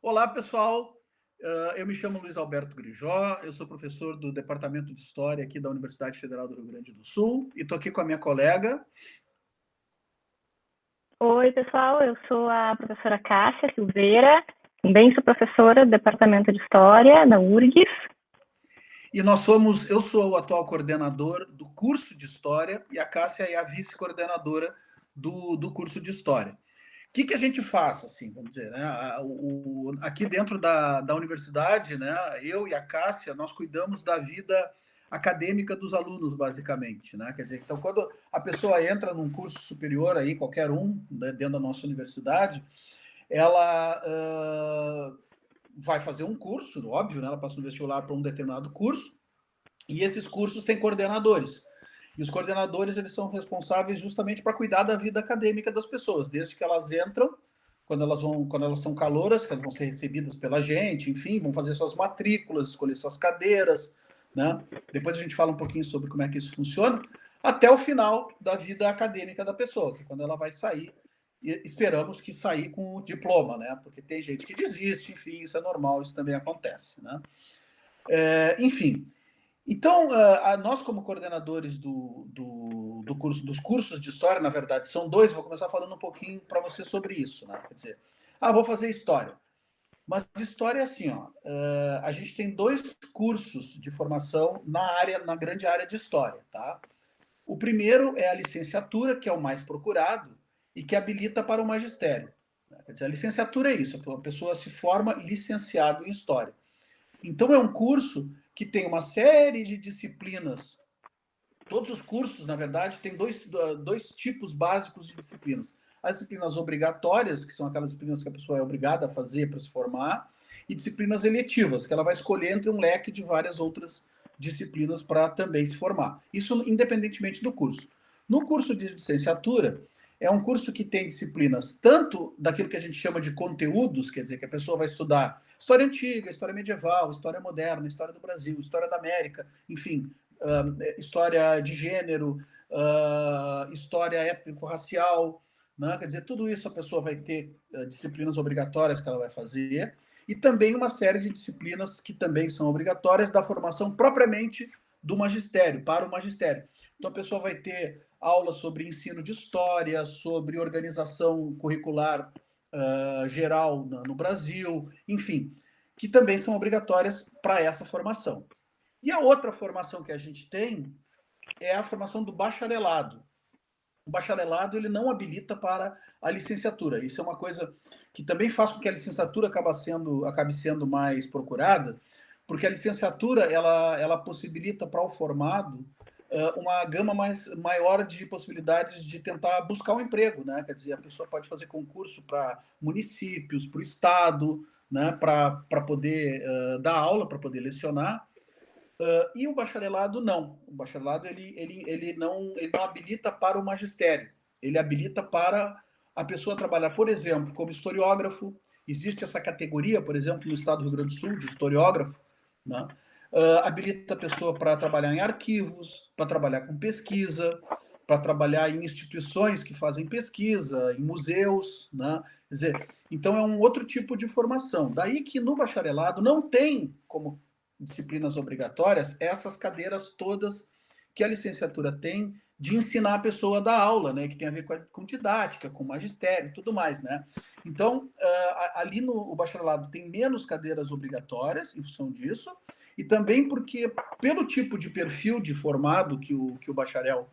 Olá, pessoal. Eu me chamo Luiz Alberto Grijó, eu sou professor do Departamento de História aqui da Universidade Federal do Rio Grande do Sul e estou aqui com a minha colega. Oi, pessoal, eu sou a professora Cássia Silveira, também sou professora do Departamento de História da URGS. E eu sou o atual coordenador do curso de História e a Cássia é a vice-coordenadora do curso de História. O que a gente faz, assim, vamos dizer, né? Aqui dentro da universidade, né, eu e a Cássia, nós cuidamos da vida acadêmica dos alunos, basicamente, né? Quer dizer, então, quando a pessoa entra num curso superior aí, qualquer um, né, dentro da nossa universidade, ela vai fazer um curso, óbvio, né? Ela passa no vestibular para um determinado curso, e esses cursos têm coordenadores. E os coordenadores, eles são responsáveis justamente para cuidar da vida acadêmica das pessoas, desde que elas entram, quando elas são calouras, que elas vão ser recebidas pela gente, enfim, vão fazer suas matrículas, escolher suas cadeiras, né? Depois a gente fala um pouquinho sobre como é que isso funciona, até o final da vida acadêmica da pessoa, que é quando ela vai sair, e esperamos que sair com o diploma, né? Porque tem gente que desiste, enfim, isso é normal, isso também acontece, né? Enfim, então, nós, como coordenadores do curso, dos cursos de história, na verdade, são dois, vou começar falando um pouquinho para você sobre isso, né? Quer dizer, vou fazer história. Mas história é assim, ó, a gente tem dois cursos de formação na grande área de história, tá? O primeiro é a licenciatura, que é o mais procurado e que habilita para o magistério. Quer dizer, a licenciatura é isso, a pessoa se forma licenciado em história. Então, é um curso que tem uma série de disciplinas. Todos os cursos, na verdade, têm dois tipos básicos de disciplinas. As disciplinas obrigatórias, que são aquelas disciplinas que a pessoa é obrigada a fazer para se formar, e disciplinas eletivas, que ela vai escolher entre um leque de várias outras disciplinas para também se formar. Isso independentemente do curso. No curso de licenciatura, é um curso que tem disciplinas tanto daquilo que a gente chama de conteúdos, quer dizer, que a pessoa vai estudar história antiga, história medieval, história moderna, história do Brasil, história da América, enfim, história de gênero, história étnico-racial, né? Quer dizer, tudo isso a pessoa vai ter disciplinas obrigatórias que ela vai fazer, e também uma série de disciplinas que também são obrigatórias da formação propriamente do magistério, para o magistério. Então a pessoa vai ter aulas sobre ensino de história, sobre organização curricular geral no Brasil, enfim, que também são obrigatórias para essa formação. E a outra formação que a gente tem é a formação do bacharelado. O bacharelado ele não habilita para a licenciatura. Isso é uma coisa que também faz com que a licenciatura acabe sendo mais procurada, porque a licenciatura ela possibilita para o formado uma gama maior de possibilidades de tentar buscar um emprego, né? Quer dizer, a pessoa pode fazer concurso para municípios, para o estado, né? Para poder dar aula, para poder lecionar. E o bacharelado não. O bacharelado ele não habilita para o magistério. Ele habilita para a pessoa trabalhar, por exemplo, como historiógrafo. Existe essa categoria, por exemplo, no estado do Rio Grande do Sul, de historiógrafo. Né? Habilita a pessoa para trabalhar em arquivos, para trabalhar com pesquisa, para trabalhar em instituições que fazem pesquisa, em museus. Né? Quer dizer, então é um outro tipo de formação. Daí que no bacharelado não tem como disciplinas obrigatórias, essas cadeiras todas que a licenciatura tem de ensinar a pessoa a dar aula, né, que tem a ver com didática, com magistério e tudo mais, né. Então, ali no bacharelado tem menos cadeiras obrigatórias em função disso, e também porque, pelo tipo de perfil de formado que o bacharel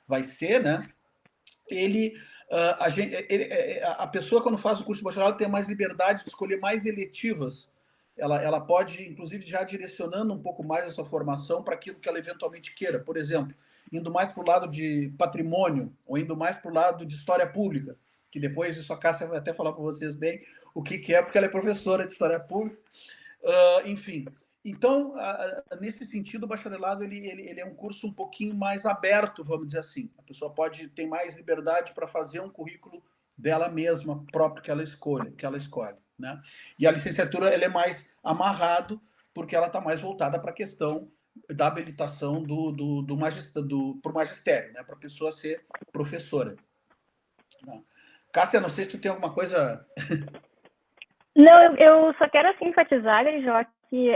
vai ser, né, ele a pessoa, quando faz o curso de bacharelado, tem mais liberdade de escolher mais eletivas. Ela pode, inclusive, já direcionando um pouco mais a sua formação para aquilo que ela eventualmente queira. Por exemplo, indo mais para o lado de patrimônio, ou indo mais para o lado de história pública, que depois isso a Cássia vai até falar para vocês bem o que é, porque ela é professora de história pública. Enfim, então, nesse sentido, o bacharelado ele é um curso um pouquinho mais aberto, vamos dizer assim. A pessoa pode ter mais liberdade para fazer um currículo dela mesma, próprio que ela escolhe, né? E a licenciatura ela é mais amarrado, porque ela está mais voltada para a questão da habilitação para o magistério, né? Para a pessoa ser professora. Né? Cássia, não sei se tu tem alguma coisa. Não, eu só quero assim enfatizar, Grijó, que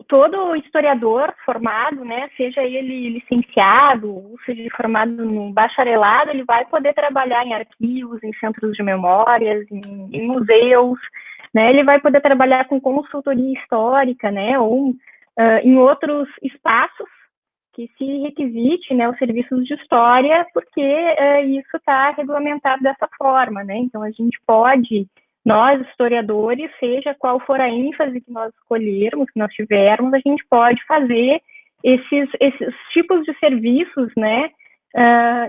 todo historiador formado, né, seja ele licenciado, ou seja formado no bacharelado, ele vai poder trabalhar em arquivos, em centros de memórias, em museus, né, ele vai poder trabalhar com consultoria histórica, né, ou em outros espaços que se requisite, né, os serviços de história, porque isso está regulamentado dessa forma, né, então a gente pode, nós, historiadores, seja qual for a ênfase que nós escolhermos, que nós tivermos, a gente pode fazer esses tipos de serviços, né,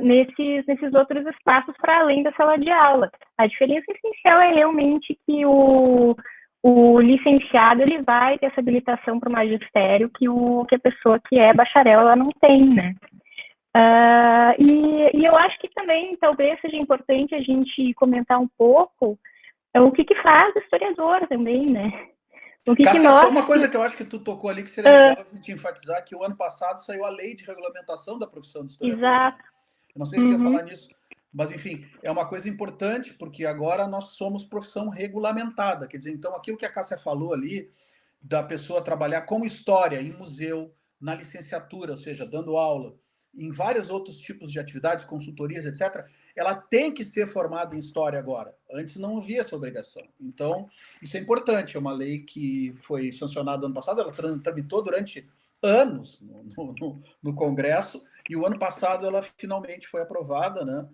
nesses outros espaços para além da sala de aula. A diferença essencial é realmente que o licenciado ele vai ter essa habilitação para o magistério que a pessoa que é bacharel ela não tem, né? E eu acho que também talvez seja importante a gente comentar um pouco o que faz o historiador também, né? O que Cássia, só nós... uma coisa que eu acho que tu tocou ali que seria legal a gente enfatizar, que o ano passado saiu a lei de regulamentação da profissão de historiador, né? Exato. Eu não sei se tu ia Uhum. falar nisso, mas enfim, é uma coisa importante, porque agora nós somos profissão regulamentada. Quer dizer, então aquilo que a Cássia falou ali, da pessoa trabalhar com história em museu, na licenciatura, ou seja, dando aula, em vários outros tipos de atividades, consultorias, etc., ela tem que ser formada em história agora. Antes não havia essa obrigação. Então, isso é importante. É uma lei que foi sancionada ano passado, ela tramitou durante anos no Congresso, e o ano passado ela finalmente foi aprovada, né?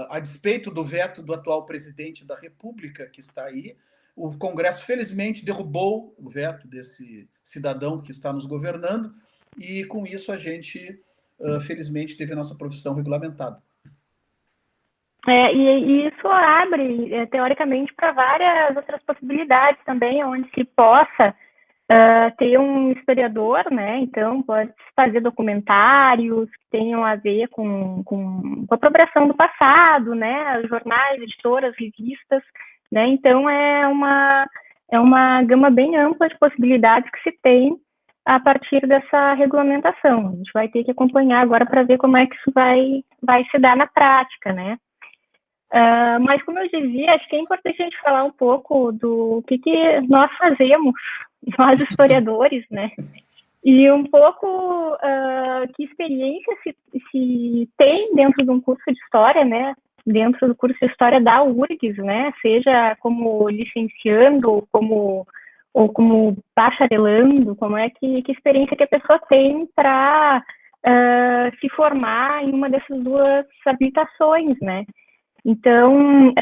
A despeito do veto do atual presidente da República, que está aí, o Congresso, felizmente, derrubou o veto desse cidadão que está nos governando, e com isso a gente, felizmente, teve a nossa profissão regulamentada. E isso abre, teoricamente, para várias outras possibilidades também, onde se possa ter um historiador, né? Então, pode fazer documentários que tenham a ver com a apropriação do passado, né? Jornais, editoras, revistas, né? Então, é uma gama bem ampla de possibilidades que se tem a partir dessa regulamentação. A gente vai ter que acompanhar agora para ver como é que isso vai se dar na prática, né? Mas, como eu dizia, acho que é importante a gente falar um pouco do que nós fazemos, nós historiadores, né? E um pouco que experiência se tem dentro de um curso de História, né? Dentro do curso de História da URGS, né? Seja como licenciando ou como bacharelando, como é que experiência que a pessoa tem para se formar em uma dessas duas habilitações, né? Então,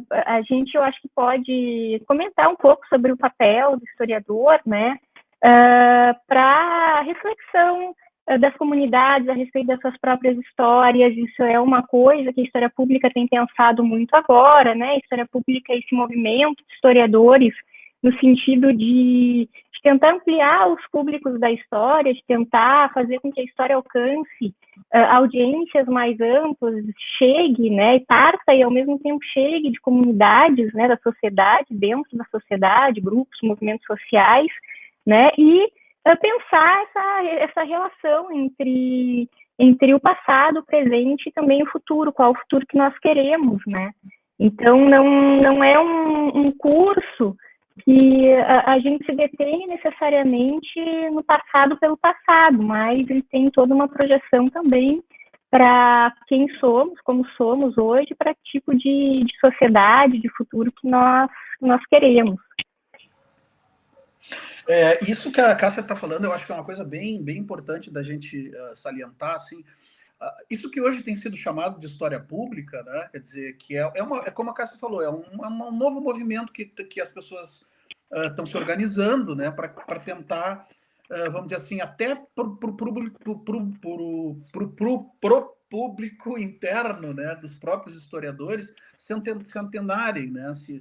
a gente, eu acho que pode comentar um pouco sobre o papel do historiador, né, para reflexão das comunidades a respeito das suas próprias histórias. Isso é uma coisa que a história pública tem pensado muito agora, né, a história pública é esse movimento de historiadores no sentido de tentar ampliar os públicos da história, de tentar fazer com que a história alcance audiências mais amplas, chegue, né, e parta e ao mesmo tempo chegue de comunidades, né, da sociedade, dentro da sociedade, grupos, movimentos sociais, né, e pensar essa relação entre o passado, o presente e também o futuro, qual o futuro que nós queremos, né. Então, não é um curso que a gente se detém necessariamente no passado pelo passado, mas ele tem toda uma projeção também para quem somos, como somos hoje, para que tipo de sociedade, de futuro que nós queremos. Isso que a Cássia está falando, eu acho que é uma coisa bem, bem importante da gente salientar, assim, isso que hoje tem sido chamado de história pública, né? Quer dizer, que é como a Cássia falou, é um novo movimento que as pessoas estão se organizando, né, para tentar, vamos dizer assim, até para o público interno, né, dos próprios historiadores se antenarem, né, se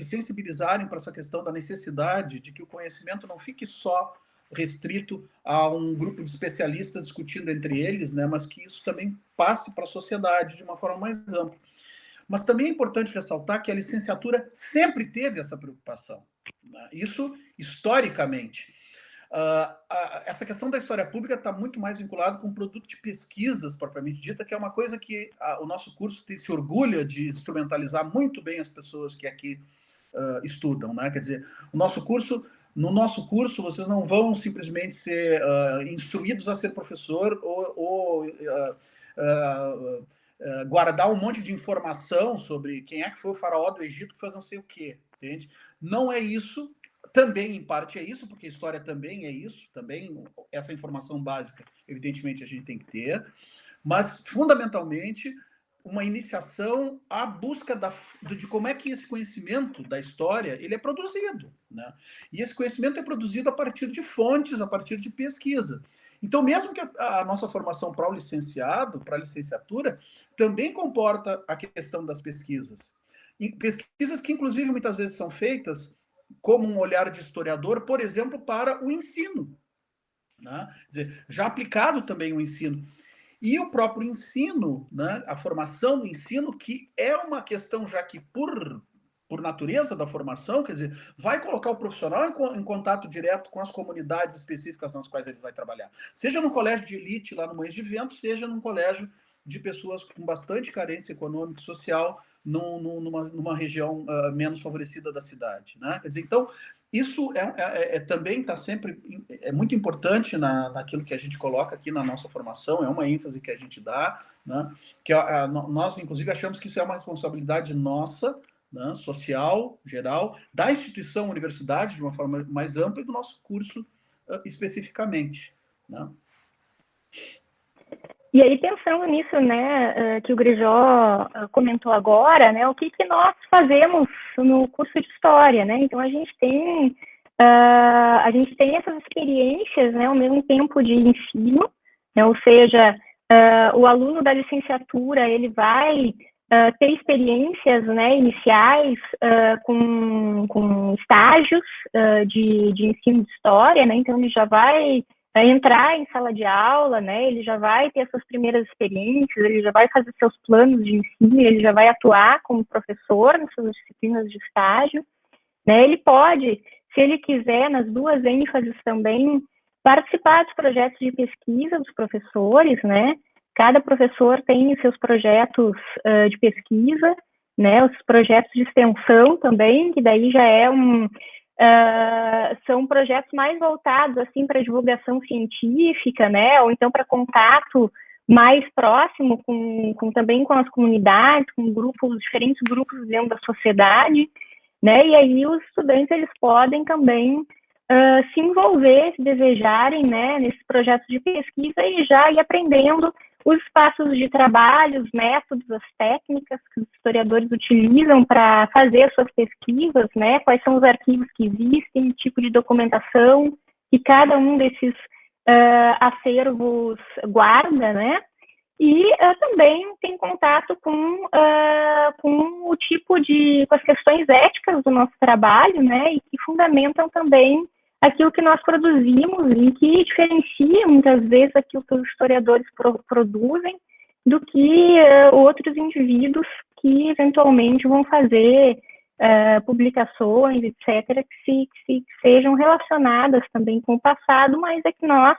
sensibilizarem para essa questão da necessidade de que o conhecimento não fique só restrito a um grupo de especialistas discutindo entre eles, né, mas que isso também passe para a sociedade de uma forma mais ampla. Mas também é importante ressaltar que a licenciatura sempre teve essa preocupação, né? Isso historicamente. essa questão da história pública está muito mais vinculada com o produto de pesquisas, propriamente dita, que é uma coisa que o nosso curso se orgulha de instrumentalizar muito bem as pessoas que aqui estudam, né? Quer dizer, no nosso curso, vocês não vão simplesmente ser instruídos a ser professor ou guardar um monte de informação sobre quem é que foi o faraó do Egito que faz não sei o quê, entende? Não é isso. Também, em parte, é isso, porque a história também é isso, também essa informação básica, evidentemente, a gente tem que ter, mas, fundamentalmente, uma iniciação à busca de como é que esse conhecimento da história ele é produzido, né? E esse conhecimento é produzido a partir de fontes, a partir de pesquisa. Então, mesmo que a nossa formação para o licenciado, para a licenciatura, também comporta a questão das pesquisas. E pesquisas que, inclusive, muitas vezes são feitas como um olhar de historiador, por exemplo, para o ensino, né? Quer dizer, já aplicado também o ensino. E o próprio ensino, né? A formação do ensino, que é uma questão já que, por natureza da formação, quer dizer, vai colocar o profissional em contato direto com as comunidades específicas nas quais ele vai trabalhar. Seja num colégio de elite lá no Moinhos de Vento, seja num colégio de pessoas com bastante carência econômica e social numa região menos favorecida da cidade, né? Quer dizer, então, isso também está sempre muito importante naquilo que a gente coloca aqui na nossa formação, é uma ênfase que a gente dá, né? Que nós, inclusive, achamos que isso é uma responsabilidade nossa, né, social, geral, da instituição universidade, de uma forma mais ampla, e do nosso curso especificamente, né? E aí, pensando nisso, né, que o Grijó comentou agora, né, o que nós fazemos no curso de História, né? Então, a gente tem essas experiências, né, ao mesmo tempo de ensino, né, ou seja, o aluno da licenciatura, ele vai ter experiências, né, iniciais com estágios de ensino de História, né? Então, ele já vai entrar em sala de aula, né? Ele já vai ter suas primeiras experiências, ele já vai fazer seus planos de ensino, ele já vai atuar como professor nas suas disciplinas de estágio, né? Ele pode, se ele quiser, nas duas ênfases também, participar dos projetos de pesquisa dos professores, né? Cada professor tem seus projetos de pesquisa, né? Os projetos de extensão também, que daí já é são projetos mais voltados assim para divulgação científica, né? Ou então para contato mais próximo também com as comunidades, com diferentes grupos dentro da sociedade, né? E aí os estudantes eles podem também se envolver, se desejarem, né, nesses projetos de pesquisa e já ir aprendendo os espaços de trabalho, os métodos, as técnicas que os historiadores utilizam para fazer as suas pesquisas, né? Quais são os arquivos que existem, tipo de documentação que cada um desses acervos guarda, né? E também tem contato com o tipo com as questões éticas do nosso trabalho, né? E que fundamentam também aquilo que nós produzimos e que diferencia muitas vezes aquilo que os historiadores produzem do que outros indivíduos que eventualmente vão fazer publicações, etc., que sejam relacionadas também com o passado, mas é que nós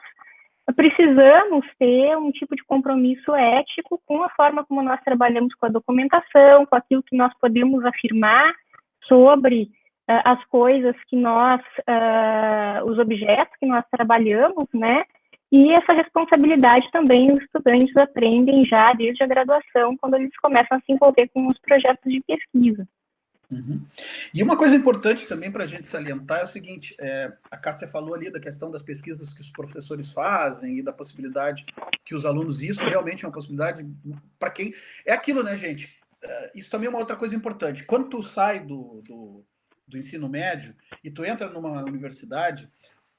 precisamos ter um tipo de compromisso ético com a forma como nós trabalhamos com a documentação, com aquilo que nós podemos afirmar sobre as coisas que os objetos que nós trabalhamos, né? E essa responsabilidade também os estudantes aprendem já desde a graduação, quando eles começam a se envolver com os projetos de pesquisa. Uhum. E uma coisa importante também para a gente salientar é o seguinte, a Cássia falou ali da questão das pesquisas que os professores fazem e da possibilidade que os alunos, isso realmente é uma possibilidade para quem... É aquilo, né, gente? Isso também é uma outra coisa importante. Quando tu sai do ensino médio e tu entra numa universidade,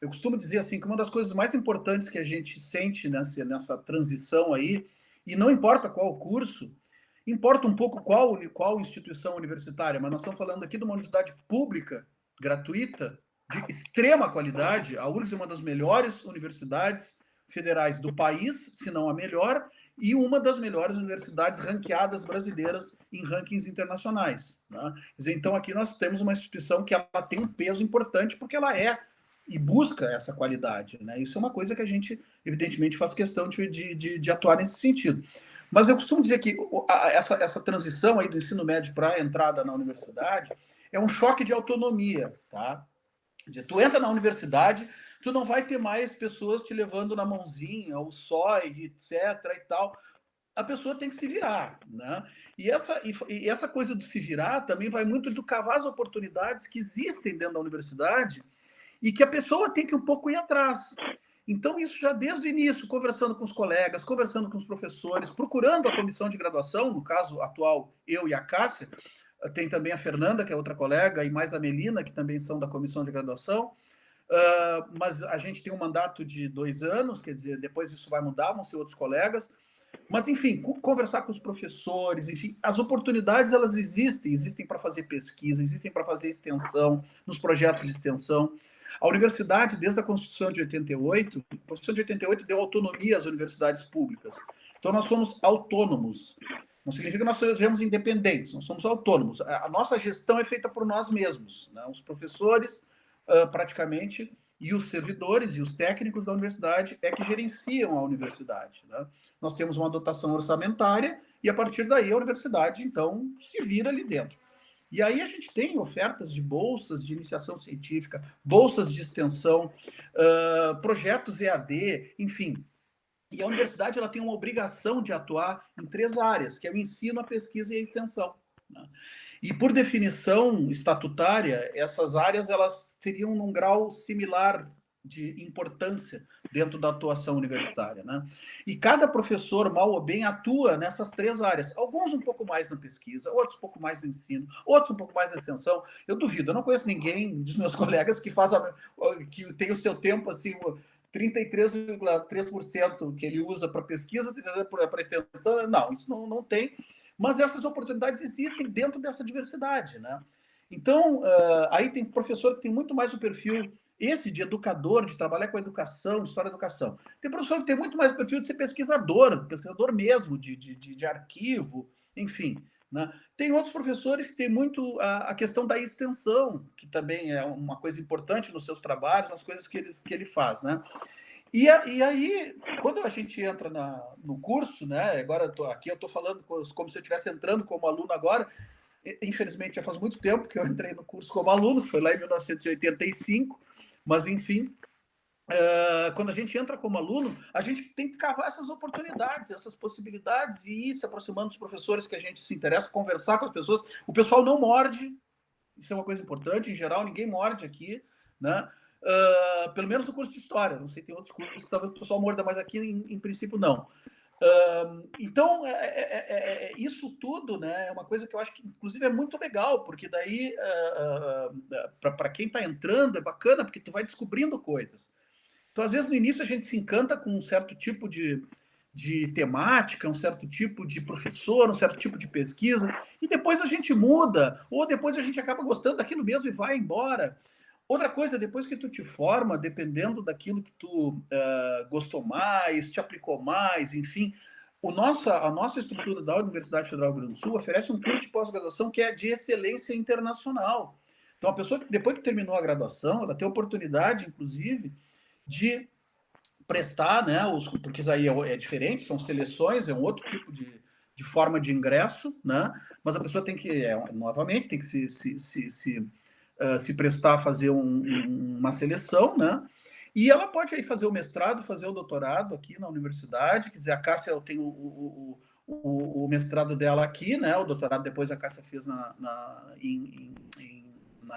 eu costumo dizer assim que uma das coisas mais importantes que a gente sente nessa transição aí, e não importa qual curso, importa um pouco qual instituição universitária, mas nós estamos falando aqui de uma universidade pública, gratuita, de extrema qualidade. A URGS é uma das melhores universidades federais do país, se não a melhor, e uma das melhores universidades ranqueadas brasileiras em rankings internacionais, né? Quer dizer, então aqui nós temos uma instituição que ela tem um peso importante porque ela é e busca essa qualidade, né? Isso é uma coisa que a gente, evidentemente, faz questão de atuar nesse sentido. Mas eu costumo dizer que essa transição aí do ensino médio para a entrada na universidade é um choque de autonomia, tá? Quer dizer, tu entra na universidade, tu não vai ter mais pessoas te levando na mãozinha, o SOI, etc. e tal. A pessoa tem que se virar, né? E essa coisa do se virar também vai muito do cavar as oportunidades que existem dentro da universidade e que a pessoa tem que um pouco ir atrás. Então, isso já desde o início, conversando com os colegas, conversando com os professores, procurando a comissão de graduação, no caso atual, eu e a Cássia, tem também a Fernanda, que é outra colega, e mais a Melina, que também são da comissão de graduação, mas a gente tem um mandato de 2 anos, quer dizer, depois isso vai mudar, vão ser outros colegas, mas, enfim, conversar com os professores, enfim, as oportunidades, elas existem para fazer pesquisa, existem para fazer extensão, nos projetos de extensão. A universidade, desde a Constituição de 88, a Constituição de 88 deu autonomia às universidades públicas. Então, nós somos autônomos. Não significa que nós sejamos independentes, nós somos autônomos. A nossa gestão é feita por nós mesmos, né? Os professores, praticamente, e os servidores e os técnicos da universidade é que gerenciam a universidade, né? Nós temos uma dotação orçamentária e, a partir daí, a universidade, então, se vira ali dentro. E aí a gente tem ofertas de bolsas de iniciação científica, bolsas de extensão, projetos EAD, enfim. E a universidade ela tem uma obrigação de atuar em 3 áreas, que é o ensino, a pesquisa e a extensão, né? E, por definição estatutária, essas áreas elas seriam num grau similar de importância dentro da atuação universitária, né? E cada professor, mal ou bem, atua nessas 3 áreas. Alguns um pouco mais na pesquisa, outros um pouco mais no ensino, outros um pouco mais na extensão. Eu duvido, eu não conheço ninguém dos meus colegas que que tem o seu tempo assim, 33,3% que ele usa para pesquisa, para extensão. Não, isso não tem. Mas essas oportunidades existem dentro dessa diversidade, né? Então, aí tem professor que tem muito mais o perfil esse de educador, de trabalhar com educação, de história da educação. Tem professor que tem muito mais o perfil de ser pesquisador mesmo, de arquivo, enfim, né? Tem outros professores que têm muito a questão da extensão, que também é uma coisa importante nos seus trabalhos, nas coisas que ele faz, né? E aí, quando a gente entra no curso, né? Agora eu estou falando como se eu estivesse entrando como aluno agora. Infelizmente, já faz muito tempo que eu entrei no curso como aluno, foi lá em 1985, mas, enfim, quando a gente entra como aluno, a gente tem que cavar essas oportunidades, essas possibilidades e ir se aproximando dos professores que a gente se interessa, conversar com as pessoas. O pessoal não morde, isso é uma coisa importante, em geral, ninguém morde aqui, né? Pelo menos no curso de História, não sei, tem outros cursos que talvez o pessoal morda, mas aqui, em princípio, não. Então, isso tudo, né, é uma coisa que eu acho que, inclusive, é muito legal, porque daí, para quem está entrando, é bacana, porque tu vai descobrindo coisas. Então, às vezes, no início, a gente se encanta com um certo tipo de temática, um certo tipo de professor, um certo tipo de pesquisa, e depois a gente muda, ou depois a gente acaba gostando daquilo mesmo e vai embora. Outra coisa, depois que tu te forma, dependendo daquilo que tu gostou mais, te aplicou mais, enfim, a nossa estrutura da Universidade Federal do Rio Grande do Sul oferece um curso de pós-graduação que é de excelência internacional. Então, a pessoa, depois que terminou a graduação, ela tem a oportunidade, inclusive, de prestar, né, porque isso aí é diferente, são seleções, é um outro tipo de forma de ingresso, né, mas a pessoa tem que, novamente, tem que se prestar a fazer uma seleção, né? E ela pode aí fazer o mestrado, fazer o doutorado aqui na universidade, quer dizer, a Cássia tem o mestrado dela aqui, né? O doutorado depois a Cássia fez em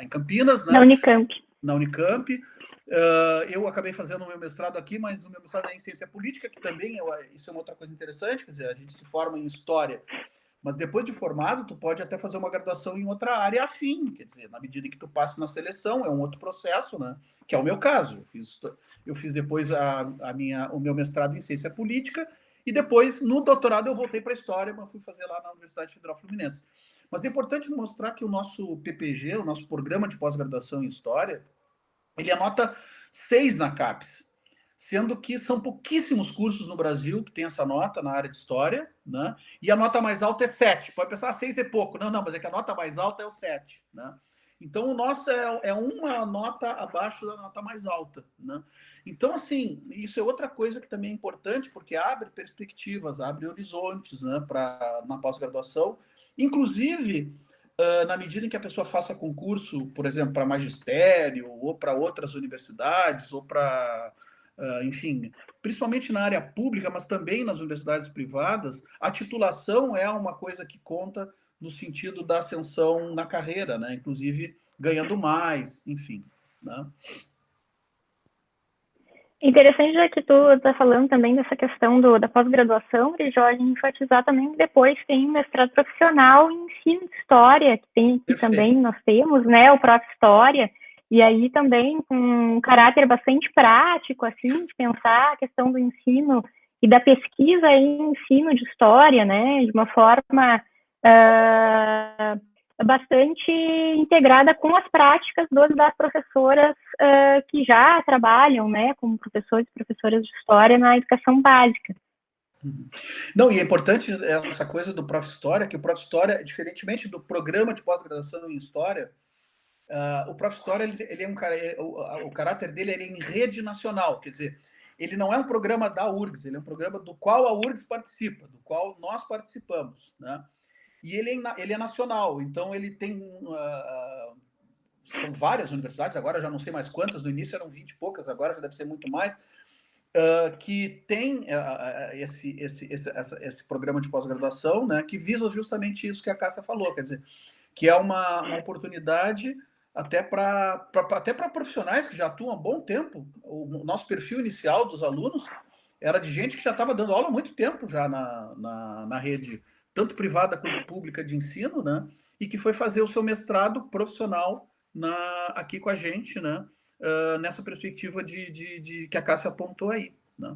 Campinas, né? Na Unicamp. Na Unicamp. Eu acabei fazendo o meu mestrado aqui, mas o meu mestrado é em ciência política, que também isso é uma outra coisa interessante, quer dizer, a gente se forma em história, mas depois de formado, tu pode até fazer uma graduação em outra área afim, quer dizer, na medida que tu passe na seleção, é um outro processo, né? Que é o meu caso. Eu fiz depois o meu mestrado em ciência política e depois, no doutorado, eu voltei para a história, mas fui fazer lá na Universidade Federal Fluminense. Mas é importante mostrar que o nosso PPG, o nosso programa de pós-graduação em história, ele é nota 6 na CAPES, sendo que são pouquíssimos cursos no Brasil que tem essa nota na área de história, né? E a nota mais alta é 7. Pode pensar, 6 é pouco. Não, mas é que a nota mais alta é o 7, né? Então, o nosso é uma nota abaixo da nota mais alta, né? Então, assim, isso é outra coisa que também é importante, porque abre perspectivas, abre horizontes, né, na pós-graduação. Inclusive, na medida em que a pessoa faça concurso, por exemplo, para magistério, ou para outras universidades, ou para, enfim, principalmente na área pública, mas também nas universidades privadas, a titulação é uma coisa que conta no sentido da ascensão na carreira, né? Inclusive ganhando mais, enfim. Né? Interessante já que tu está falando também dessa questão da pós-graduação, e Jorge, enfatizar também que depois tem mestrado profissional em ensino de história, que tem aqui também, nós temos, né, o Prof. História, e aí também com um caráter bastante prático, assim, de pensar a questão do ensino e da pesquisa em ensino de história, né, de uma forma bastante integrada com as práticas das professoras que já trabalham, né, como professores e professoras de história na educação básica. Não, e é importante essa coisa do Prof. História, que o Prof. História, diferentemente do programa de pós-graduação em História, o Prof. História, ele é um cara, o caráter dele é em rede nacional, quer dizer, ele não é um programa da URGS, ele é um programa do qual a URGS participa, do qual nós participamos, né? E ele é nacional, então ele tem são várias universidades, agora já não sei mais quantas, no início eram 20 e poucas, agora já deve ser muito mais, que tem esse programa de pós-graduação, né, que visa justamente isso que a Cássia falou, quer dizer, que é uma oportunidade até para profissionais que já atuam há bom tempo. O nosso perfil inicial dos alunos era de gente que já estava dando aula há muito tempo já na rede, tanto privada quanto pública de ensino, né, e que foi fazer o seu mestrado profissional aqui com a gente, né, nessa perspectiva de que a Cássia apontou aí. Né?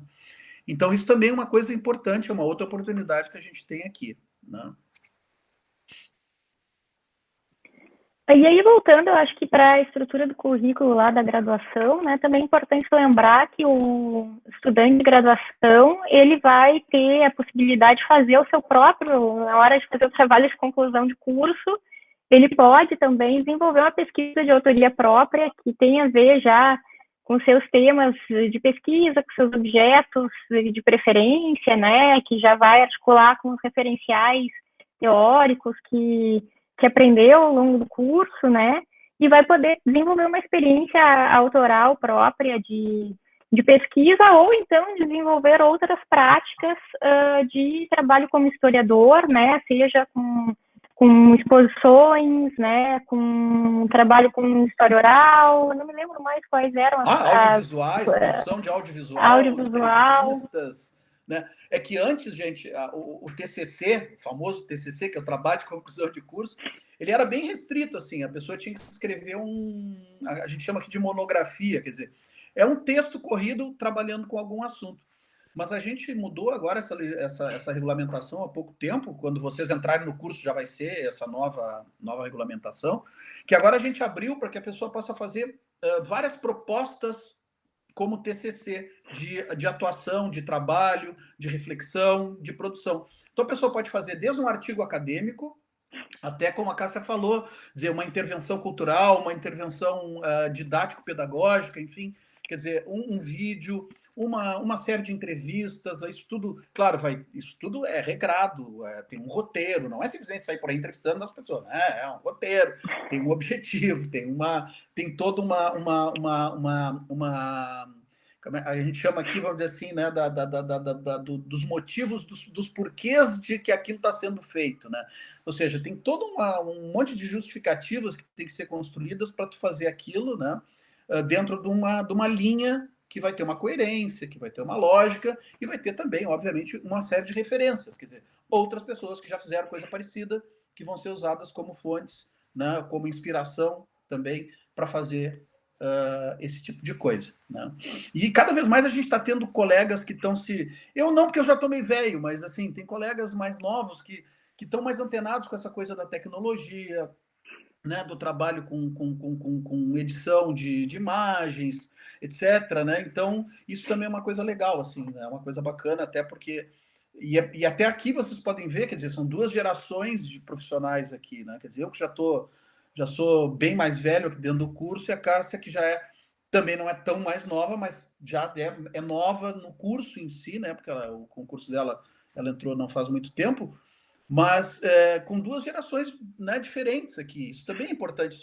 Então, isso também é uma coisa importante, é uma outra oportunidade que a gente tem aqui. Né? E aí, voltando, eu acho que para a estrutura do currículo lá da graduação, né, também é importante lembrar que o estudante de graduação, ele vai ter a possibilidade de fazer o seu próprio, na hora de fazer o trabalho de conclusão de curso, ele pode também desenvolver uma pesquisa de autoria própria, que tem a ver já com seus temas de pesquisa, com seus objetos de preferência, né, que já vai articular com os referenciais teóricos que aprendeu ao longo do curso, né, e vai poder desenvolver uma experiência autoral própria de pesquisa, ou então desenvolver outras práticas de trabalho como historiador, né, seja com exposições, né, com trabalho com história oral, não me lembro mais quais eram audiovisuais, produção de audiovisual, entrevistas, né? É que antes, gente, o TCC, o famoso TCC, que é o trabalho de conclusão de curso, ele era bem restrito, assim, a pessoa tinha que escrever a gente chama aqui de monografia, quer dizer, é um texto corrido trabalhando com algum assunto. Mas a gente mudou agora essa regulamentação há pouco tempo. Quando vocês entrarem no curso, já vai ser essa nova regulamentação, que agora a gente abriu para que a pessoa possa fazer várias propostas como TCC de atuação, de trabalho, de reflexão, de produção. Então a pessoa pode fazer desde um artigo acadêmico até, como a Cássia falou, dizer, uma intervenção cultural, uma intervenção didático-pedagógica, enfim, quer dizer, um vídeo, uma série de entrevistas, isso tudo, claro, isso tudo é regrado, tem um roteiro, não é simplesmente sair por aí entrevistando as pessoas, né? É um roteiro, tem um objetivo, tem toda a gente chama aqui, vamos dizer assim, né, dos motivos, dos porquês de que aquilo está sendo feito, né? Ou seja, tem todo um monte de justificativas que tem que ser construídas para tu fazer aquilo, né, dentro de uma linha que vai ter uma coerência, que vai ter uma lógica e vai ter também, obviamente, uma série de referências, quer dizer, outras pessoas que já fizeram coisa parecida que vão ser usadas como fontes, né, como inspiração também para fazer esse tipo de coisa. Né? E cada vez mais a gente está tendo colegas que estão se... Eu não, porque eu já estou meio velho, mas assim, tem colegas mais novos que estão mais antenados com essa coisa da tecnologia, né, do trabalho com edição de imagens, etc. Né? Então, isso também é uma coisa legal, assim, né? É uma coisa bacana, até porque... E até aqui vocês podem ver, quer dizer, são duas gerações de profissionais aqui, né? Quer dizer, eu que já estou já sou bem mais velho aqui dentro do curso, e a Cássia, que já também não é tão mais nova, mas já é nova no curso em si, né? Porque o concurso dela, ela entrou não faz muito tempo, mas com duas gerações, né, diferentes aqui. Isso também é importante.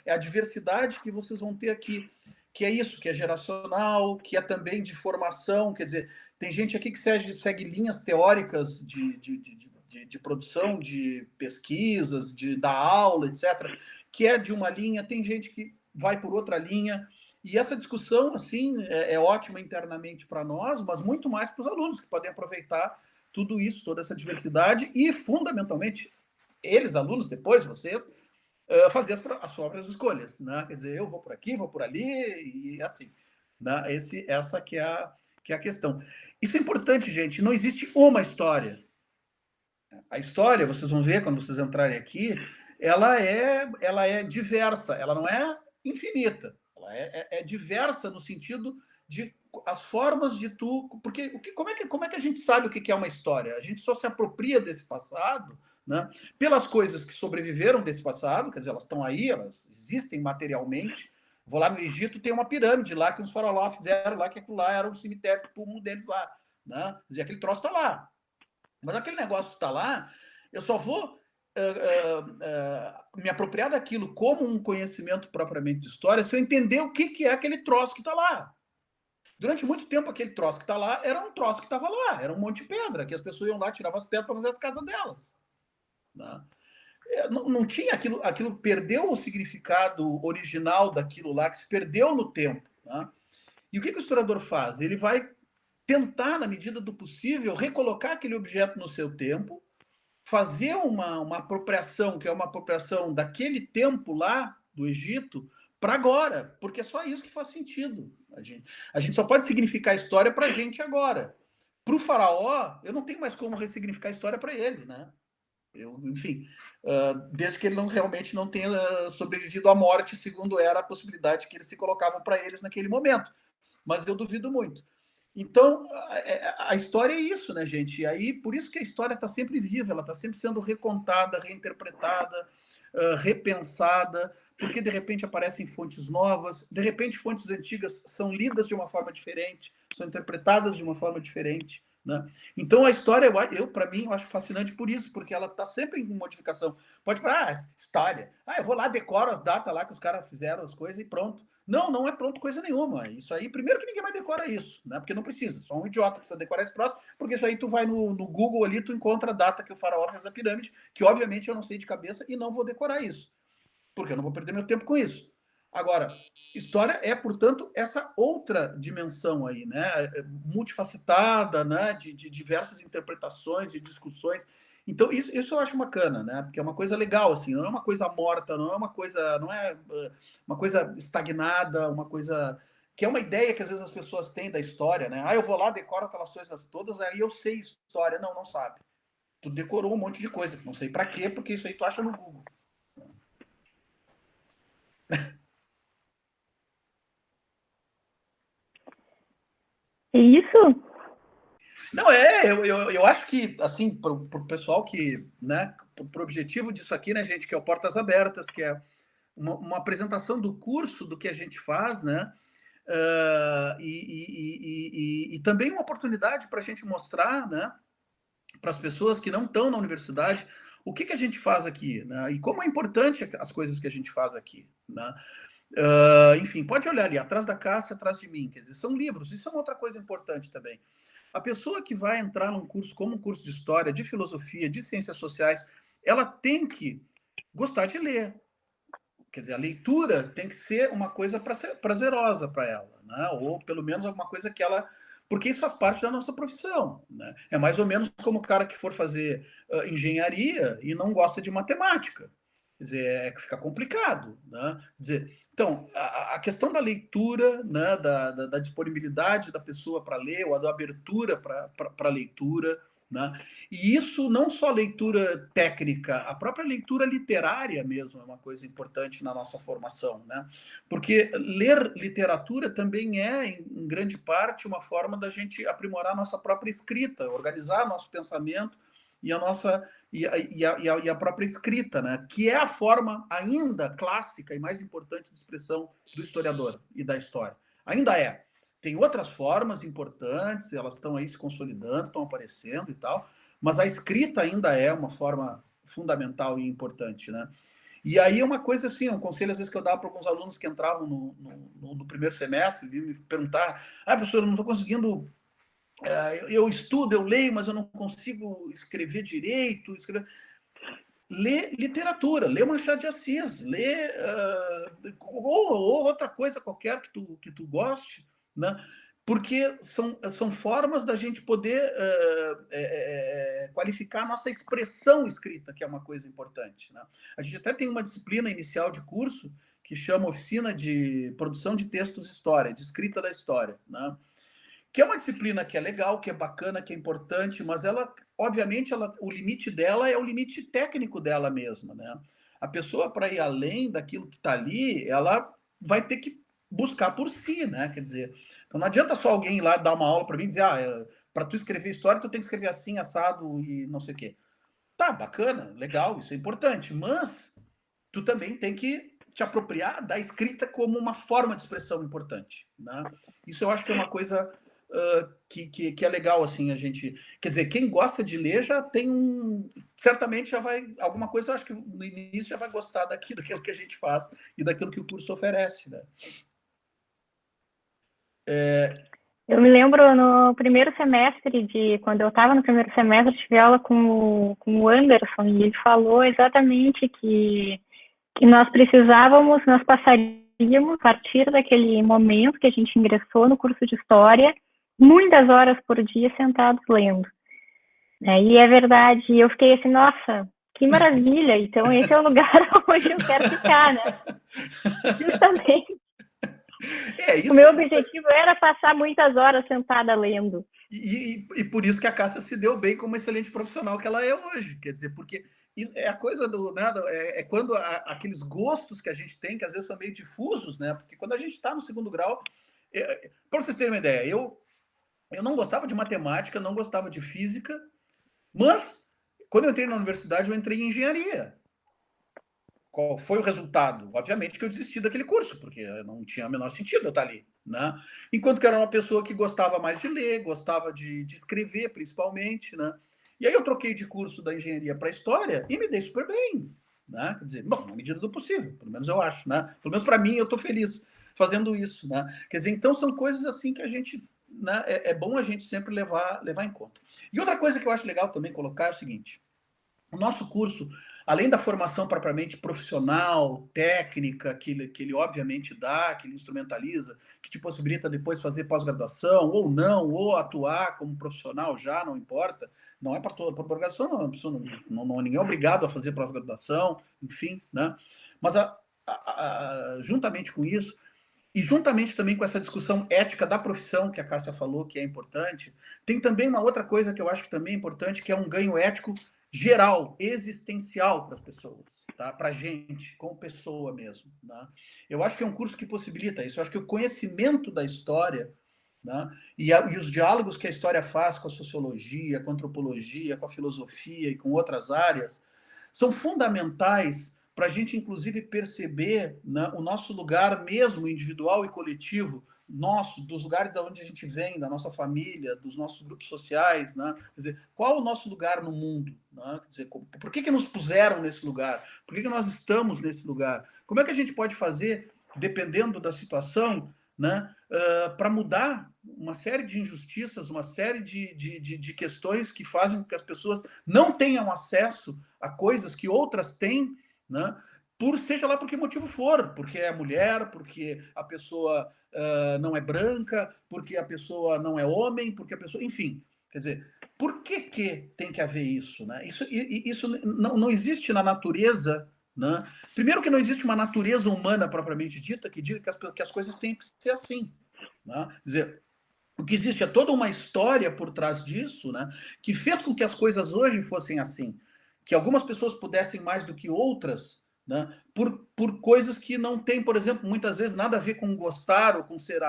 É a diversidade que vocês vão ter aqui, que é isso, que é geracional, que é também de formação. Quer dizer, tem gente aqui que segue linhas teóricas de produção, de pesquisas, da aula, etc., que é de uma linha, tem gente que vai por outra linha. E essa discussão, assim, é ótima internamente para nós, mas muito mais para os alunos, que podem aproveitar tudo isso, toda essa diversidade e, fundamentalmente, eles, alunos, depois, vocês, fazer as próprias escolhas, né? Quer dizer, eu vou por aqui, vou por ali, e assim. Né? Essa que é a questão. Isso é importante, gente. Não existe uma história. A história, vocês vão ver quando vocês entrarem aqui, ela é diversa, ela não é infinita. Ela é diversa no sentido de as formas de tu. Porque como é que a gente sabe o que é uma história? A gente só se apropria desse passado, né, pelas coisas que sobreviveram desse passado, quer dizer, elas estão aí, elas existem materialmente. Vou lá no Egito, tem uma pirâmide lá que os faraós fizeram lá, que aquilo lá era um cemitério, o túmulo deles lá. Né? Quer dizer, aquele troço está lá. Mas aquele negócio está lá, eu só vou me apropriar daquilo como um conhecimento propriamente de história se eu entender o que é aquele troço que está lá. Durante muito tempo, aquele troço que está lá era um troço que estava lá, era um monte de pedra, que as pessoas iam lá, tiravam as pedras para fazer as casas delas. Né? Não tinha aquilo perdeu o significado original daquilo lá, que se perdeu no tempo. Né? E o que o historiador faz? Ele vai tentar, na medida do possível, recolocar aquele objeto no seu tempo, fazer uma apropriação, que é uma apropriação daquele tempo lá do Egito, para agora, porque é só isso que faz sentido. A gente só pode significar a história para a gente agora. Para o faraó, eu não tenho mais como ressignificar a história para ele, né? Enfim, desde que ele realmente não tenha sobrevivido à morte, segundo era a possibilidade que eles se colocavam para eles naquele momento. Mas eu duvido muito. Então, a história é isso, né, gente? E aí, por isso que a história está sempre viva, ela está sempre sendo recontada, reinterpretada, repensada, porque de repente aparecem fontes novas, de repente fontes antigas são lidas de uma forma diferente, são interpretadas de uma forma diferente. Né? Então, a história, para mim, eu acho fascinante por isso, porque ela está sempre em modificação. Pode falar, história. Eu vou lá, decoro as datas lá que os caras fizeram as coisas e pronto. Não, não é pronto coisa nenhuma. Isso aí, primeiro que ninguém mais decora isso, né? Porque não precisa, só um idiota precisa decorar esse troço, porque isso aí tu vai no Google ali, tu encontra a data que o faraó fez a pirâmide, que obviamente eu não sei de cabeça e não vou decorar isso, porque eu não vou perder meu tempo com isso. Agora, história é, portanto, essa outra dimensão aí, né? Multifacetada, né? De diversas interpretações, de discussões. Então, isso eu acho bacana, né? Porque é uma coisa legal, assim, não é uma coisa morta, não é uma coisa estagnada, uma coisa que é uma ideia que às vezes as pessoas têm da história, né? Eu vou lá, decoro aquelas coisas todas, aí eu sei história. Não, não sabe. Tu decorou um monte de coisa, não sei para quê, porque isso aí tu acha no Google. Isso? Não, eu acho que, assim, para o pessoal que, né, para o objetivo disso aqui, né, gente, que é o Portas Abertas, que é uma apresentação do curso, do que a gente faz, né, e também uma oportunidade para a gente mostrar, né, para as pessoas que não estão na universidade, o que a gente faz aqui, né, e como é importante as coisas que a gente faz aqui, né. Enfim, pode olhar ali, atrás da Cássia, atrás de mim, quer dizer, são livros, isso é uma outra coisa importante também. A pessoa que vai entrar num curso como um curso de história, de filosofia, de ciências sociais, ela tem que gostar de ler. Quer dizer, a leitura tem que ser uma coisa prazerosa para ela, né? Ou pelo menos alguma coisa que ela. Porque isso faz parte da nossa profissão. Né? É mais ou menos como o cara que for fazer engenharia e não gosta de matemática. Quer dizer, fica complicado. Né? Quer dizer, então, a questão da leitura, né, da disponibilidade da pessoa para ler, ou da abertura para a leitura, né? E isso não só leitura técnica, a própria leitura literária mesmo é uma coisa importante na nossa formação, né? Porque ler literatura também é, em grande parte, uma forma da gente aprimorar nossa própria escrita, organizar nosso pensamento e a nossa e a própria escrita, né? Que é a forma ainda clássica e mais importante de expressão do historiador e da história. Ainda é. Tem outras formas importantes, elas estão aí se consolidando, estão aparecendo e tal, mas a escrita ainda é uma forma fundamental e importante, né? E aí uma coisa assim, um conselho às vezes que eu dava para alguns alunos que entravam no primeiro semestre, me perguntar, professor, eu não estou conseguindo, eu estudo, eu leio, mas eu não consigo escrever direito, lê literatura, lê Machado de Assis, lê ou outra coisa qualquer que tu goste, né? Porque são formas da gente poder qualificar a nossa expressão escrita, que é uma coisa importante, né? A gente até tem uma disciplina inicial de curso que chama Oficina de Produção de Textos História, de Escrita da História, né? Que é uma disciplina que é legal, que é bacana, que é importante, mas ela, obviamente, o limite dela é o limite técnico dela mesma, né? A pessoa, para ir além daquilo que está ali, ela vai ter que buscar por si, né? Quer dizer, então não adianta só alguém ir lá dar uma aula para mim e dizer, para tu escrever história, tu tem que escrever assim, assado e não sei o quê. Tá, bacana, legal, isso é importante, mas tu também tem que te apropriar da escrita como uma forma de expressão importante, né? Isso eu acho que é uma coisa que é legal, assim, a gente... Quer dizer, quem gosta de ler já tem um... Certamente já vai... Alguma coisa, eu acho que no início já vai gostar daquilo que a gente faz e daquilo que o curso oferece, né? Eu me lembro no primeiro semestre, quando eu estava no primeiro semestre, eu tive aula com o Anderson, e ele falou exatamente que nós passaríamos, a partir daquele momento que a gente ingressou no curso de História, muitas horas por dia sentados lendo. E é verdade, eu fiquei assim, nossa, que maravilha, então esse é o lugar onde eu quero ficar, né? Justamente. Isso. O meu objetivo era passar muitas horas sentada lendo. E por isso que a Cássia se deu bem como excelente profissional que ela é hoje. Quer dizer, porque é a coisa do... Né, quando aqueles gostos que a gente tem, que às vezes são meio difusos, né? Porque quando a gente está no segundo grau... Para vocês terem uma ideia, eu não gostava de matemática, não gostava de física, mas quando eu entrei na universidade, eu entrei em engenharia. Qual foi o resultado? Obviamente que eu desisti daquele curso, porque não tinha o menor sentido eu estar ali, né? Enquanto que era uma pessoa que gostava mais de ler, gostava de escrever, principalmente, né? E aí eu troquei de curso da engenharia para história e me dei super bem, né? Quer dizer, bom, na medida do possível, pelo menos eu acho, né? Pelo menos para mim eu estou feliz fazendo isso, né? Quer dizer, então são coisas assim que a gente, né, é bom a gente sempre levar em conta. E outra coisa que eu acho legal também colocar é o seguinte: o nosso curso, além da formação propriamente profissional, técnica, que ele obviamente dá, que ele instrumentaliza, que te possibilita depois fazer pós-graduação, ou não, ou atuar como profissional já, não importa. Não é para toda a pós-graduação, não, ninguém é obrigado a fazer pós-graduação, enfim, né? Mas juntamente com isso, e juntamente também com essa discussão ética da profissão, que a Cássia falou, que é importante, tem também uma outra coisa que eu acho que também é importante, que é um ganho ético geral, existencial para as pessoas, tá? Para a gente, como pessoa mesmo. Né? Eu acho que é um curso que possibilita isso. Eu acho que o conhecimento da história, né? E os diálogos que a história faz com a sociologia, com a antropologia, com a filosofia e com outras áreas, são fundamentais para a gente, inclusive, perceber, né, o nosso lugar mesmo individual e coletivo, nosso, dos lugares de onde a gente vem, da nossa família, dos nossos grupos sociais, né? Quer dizer, qual é o nosso lugar no mundo? Né? Quer dizer, por que nos puseram nesse lugar? Por que nós estamos nesse lugar? Como é que a gente pode fazer, dependendo da situação, né, para mudar uma série de injustiças, uma série de questões que fazem com que as pessoas não tenham acesso a coisas que outras têm, né? Seja lá por que motivo for, porque é mulher, porque a pessoa não é branca, porque a pessoa não é homem, porque a pessoa... Enfim, quer dizer, por que tem que haver isso? Né? Isso não existe na natureza. Né? Primeiro que não existe uma natureza humana propriamente dita que diga que as coisas têm que ser assim. Né? Quer dizer, o que existe é toda uma história por trás disso, né, que fez com que as coisas hoje fossem assim. Que algumas pessoas pudessem mais do que outras, né, por coisas que não têm, por exemplo, muitas vezes nada a ver com gostar, ou com ser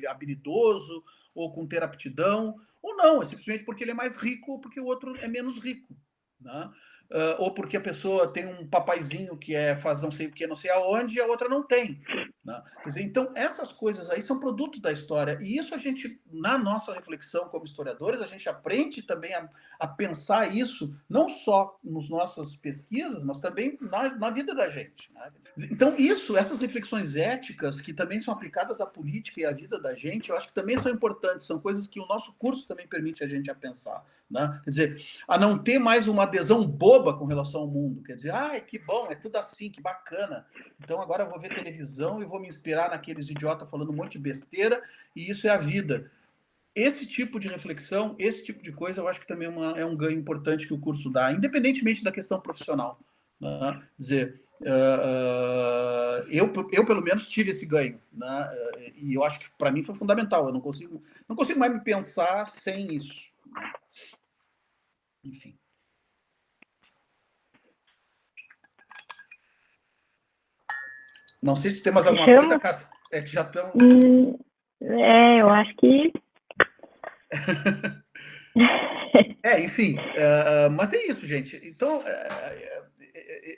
habilidoso, ou com ter aptidão, ou não, é simplesmente porque ele é mais rico ou porque o outro é menos rico, né? Ou porque a pessoa tem um papaizinho que faz não sei o que, não sei aonde, e a outra não tem. Né? Quer dizer, então, essas coisas aí são produto da história. E isso a gente, na nossa reflexão como historiadores, a gente aprende também a pensar isso, não só nas nossas pesquisas, mas também na vida da gente. Né? Então, essas reflexões éticas, que também são aplicadas à política e à vida da gente, eu acho que também são importantes, são coisas que o nosso curso também permite a gente a pensar. Né? Quer dizer, a não ter mais uma adesão boba com relação ao mundo. Quer dizer, ai, que bom, é tudo assim, que bacana. Então agora eu vou ver televisão e vou me inspirar naqueles idiotas falando um monte de besteira, e isso é a vida. Esse tipo de reflexão, esse tipo de coisa, eu acho que também é um ganho importante que o curso dá, independentemente da questão profissional. Né? Quer dizer, eu pelo menos tive esse ganho, né? E eu acho que para mim foi fundamental. Eu não consigo mais me pensar sem isso. Enfim. Não sei se tem mais alguma coisa, Cássia. É que já estão. Eu acho que. Enfim. Mas é isso, gente. Então,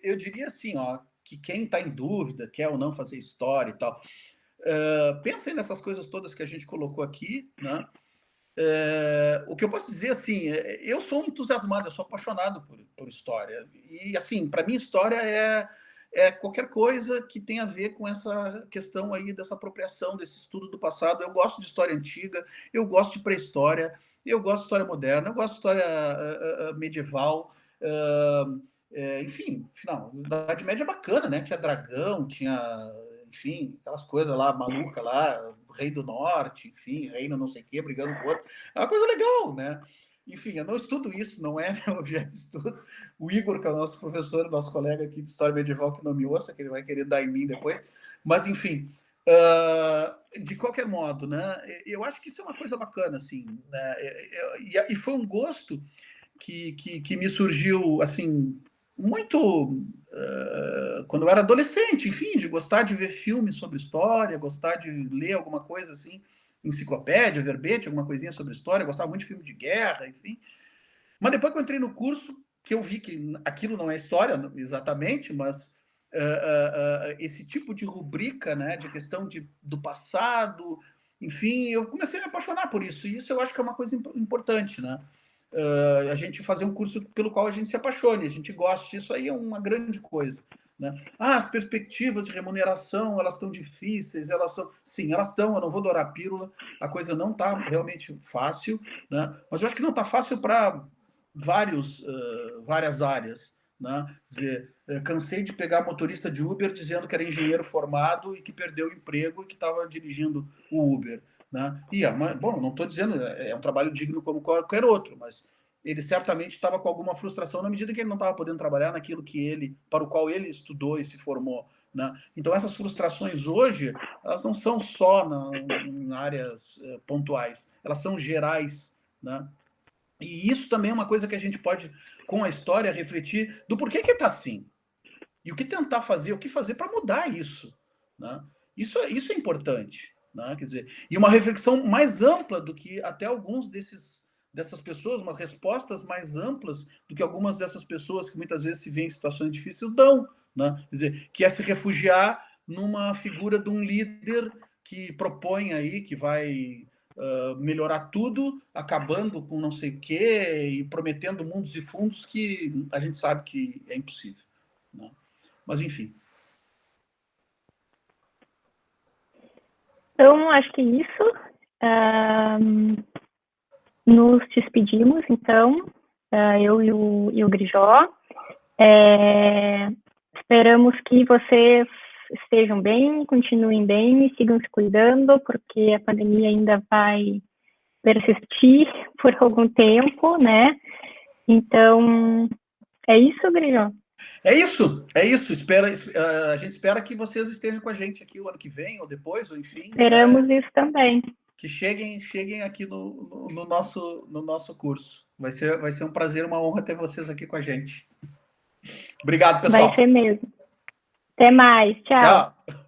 eu diria assim, ó, que quem está em dúvida, quer ou não fazer história e tal, pensem nessas coisas todas que a gente colocou aqui, né? O que eu posso dizer, assim, eu sou um entusiasmado, eu sou apaixonado por história. E, assim, para mim, história é qualquer coisa que tenha a ver com essa questão aí dessa apropriação, desse estudo do passado. Eu gosto de história antiga, eu gosto de pré-história, eu gosto de história moderna, eu gosto de história medieval. Enfim, a Idade Média é bacana, né? Tinha dragão, tinha, enfim, aquelas coisas lá, maluca lá, Rei do Norte, enfim, reino não sei o quê, brigando com o outro. É uma coisa legal, né? Enfim, eu não estudo isso, não é meu objeto de estudo. O Igor, que é o nosso professor, nosso colega aqui de História Medieval, que não me ouça, que ele vai querer dar em mim depois. Mas, enfim, de qualquer modo, né? Eu acho que isso é uma coisa bacana, assim. Né? E foi um gosto que me surgiu, assim, muito quando eu era adolescente, enfim, de gostar de ver filmes sobre história, gostar de ler alguma coisa assim, enciclopédia, verbete, alguma coisinha sobre história, gostava muito de filme de guerra, enfim. Mas depois que eu entrei no curso, que eu vi que aquilo não é história exatamente, mas esse tipo de rubrica, né, de questão do passado, enfim, eu comecei a me apaixonar por isso, e isso eu acho que é uma coisa importante, né? A gente fazer um curso pelo qual a gente se apaixone, a gente goste, isso aí é uma grande coisa. Né? As perspectivas de remuneração, elas estão difíceis, elas são. Sim, elas estão, eu não vou dourar a pílula, a coisa não está realmente fácil, né? Mas eu acho que não está fácil para várias áreas. Né? Quer dizer, cansei de pegar motorista de Uber dizendo que era engenheiro formado e que perdeu o emprego e que estava dirigindo o Uber. Né? Bom, não estou dizendo, é um trabalho digno como qualquer outro, mas ele certamente estava com alguma frustração na medida que ele não estava podendo trabalhar naquilo para o qual ele estudou e se formou. Né? Então, essas frustrações hoje, elas não são só em áreas pontuais, elas são gerais. Né? E isso também é uma coisa que a gente pode, com a história, refletir do porquê que está assim. E o que tentar fazer, o que fazer para mudar isso. Né? Isso é importante. Né? Quer dizer, e uma reflexão mais ampla do que até alguns dessas pessoas, umas respostas mais amplas do que algumas dessas pessoas que muitas vezes se veem em situações difíceis dão. Né? Quer dizer, que é se refugiar numa figura de um líder que propõe aí, que vai melhorar tudo, acabando com não sei o quê e prometendo mundos e fundos que a gente sabe que é impossível. Né? Mas, enfim. Então, acho que isso. Nos despedimos, então, eu e o Grijó. Esperamos que vocês estejam bem, continuem bem e sigam se cuidando, porque a pandemia ainda vai persistir por algum tempo, né? Então, é isso, Grijó? É isso. A gente espera que vocês estejam com a gente aqui o ano que vem, ou depois, ou enfim. Esperamos isso também. Que cheguem aqui no nosso curso. Vai ser um prazer, uma honra ter vocês aqui com a gente. Obrigado, pessoal. Vai ser mesmo. Até mais. Tchau. Tchau.